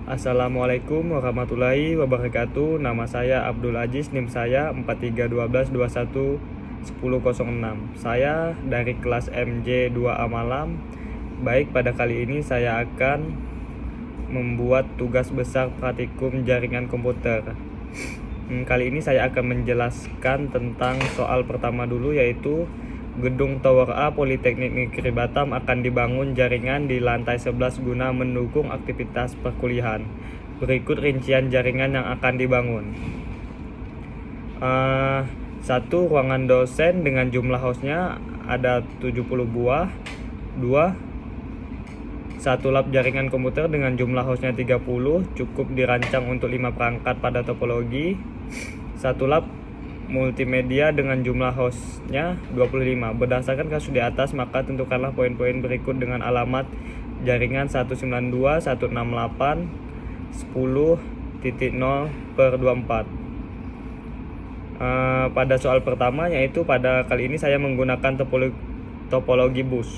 Assalamualaikum warahmatullahi wabarakatuh. Nama saya Abdul Aziz, NIM saya 4312211006. Saya dari kelas MJ 2A Malam. Baik, pada kali ini saya akan membuat tugas besar praktikum jaringan komputer. Kali ini saya akan menjelaskan tentang soal pertama dulu, yaitu Gedung Tower A Politeknik Negeri Batam akan dibangun jaringan di lantai 11 guna mendukung aktivitas perkuliahan. Berikut rincian jaringan yang akan dibangun. 1. Ruangan dosen dengan jumlah hostnya ada 70 buah. 2. 1 lab jaringan komputer dengan jumlah hostnya 30, cukup dirancang untuk 5 perangkat pada topologi. 1 lab multimedia dengan jumlah hostnya 25. Berdasarkan kasus di atas, maka tentukanlah poin-poin berikut dengan alamat jaringan 192.168.10.0/24. Pada soal pertama, yaitu pada kali ini saya menggunakan topologi bus.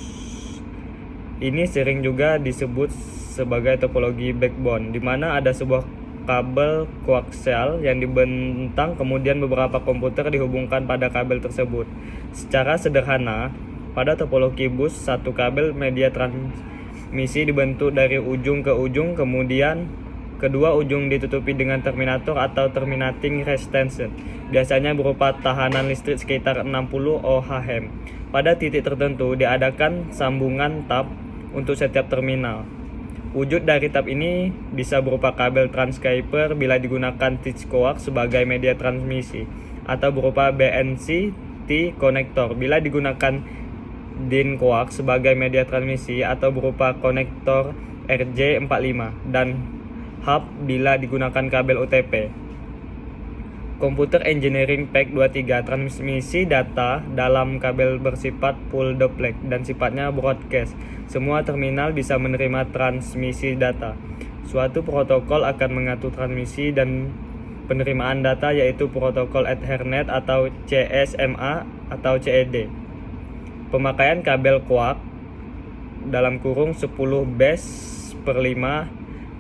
Ini sering juga disebut sebagai topologi backbone, di mana ada sebuah kabel koaksial yang dibentang, kemudian beberapa komputer dihubungkan pada kabel tersebut. Secara sederhana, pada topologi bus, satu kabel media transmisi dibentuk dari ujung ke ujung, kemudian kedua ujung ditutupi dengan terminator atau terminating resistance, biasanya berupa tahanan listrik sekitar 60 ohm. Pada titik tertentu diadakan sambungan tab untuk setiap terminal. Wujud dari tab ini bisa berupa kabel transceiver bila digunakan T coax sebagai media transmisi, atau berupa BNC T konektor bila digunakan DIN coax sebagai media transmisi, atau berupa konektor RJ45, dan hub bila digunakan kabel UTP. Computer Engineering Pack 23, transmisi data dalam kabel bersifat full duplex dan sifatnya broadcast. Semua terminal bisa menerima transmisi data. Suatu protokol akan mengatur transmisi dan penerimaan data, yaitu protokol Ethernet atau CSMA atau CED. Pemakaian kabel coax dalam kurung 10 base/5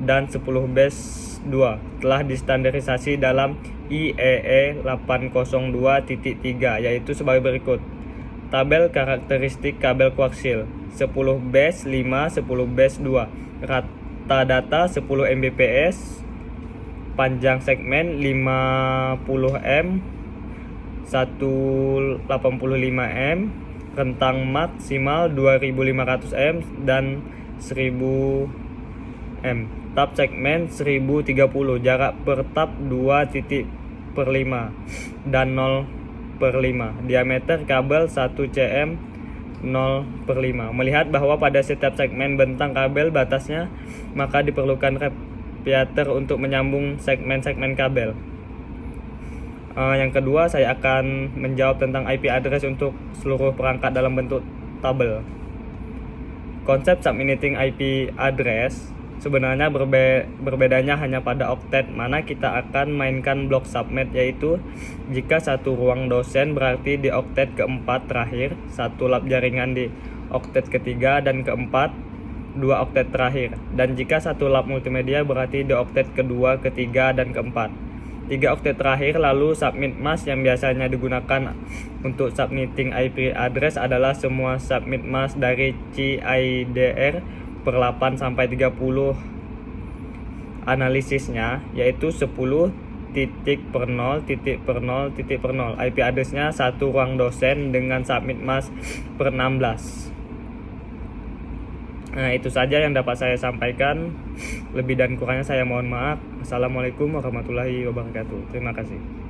dan 10 base/2 telah distandarisasi dalam IEE 802.3, yaitu sebagai berikut. Tabel karakteristik kabel koaksial 10 base/5, 10 base/2, rata data 10 Mbps, panjang segmen 50 m, 185 m, rentang maksimal 2500 m dan 1000 m. Tab segmen 1030, jarak per tab 2.5 dan 0/5. Diameter kabel 1 cm 0/5. Melihat bahwa pada setiap segmen bentang kabel batasnya, maka diperlukan radiator untuk menyambung segmen-segmen kabel. Yang kedua, saya akan menjawab tentang IP address untuk seluruh perangkat dalam bentuk tabel. Konsep subnetting IP address sebenarnya berbedanya hanya pada oktet mana kita akan mainkan blok subnet, yaitu jika satu ruang dosen berarti di oktet keempat terakhir, satu lab jaringan di oktet ketiga dan keempat, 2 oktet terakhir, dan jika satu lab multimedia berarti di oktet kedua, ketiga, dan keempat, 3 oktet terakhir. Lalu subnet mask yang biasanya digunakan untuk subnetting IP address adalah semua subnet mask dari CIDR per 8 sampai 30. Analisisnya yaitu 10.0.0.0.0. IP addressnya satu ruang dosen dengan subnet mask per 16. Nah, itu saja yang dapat saya sampaikan. Lebih dan kurangnya saya mohon maaf. Assalamualaikum warahmatullahi wabarakatuh. Terima kasih.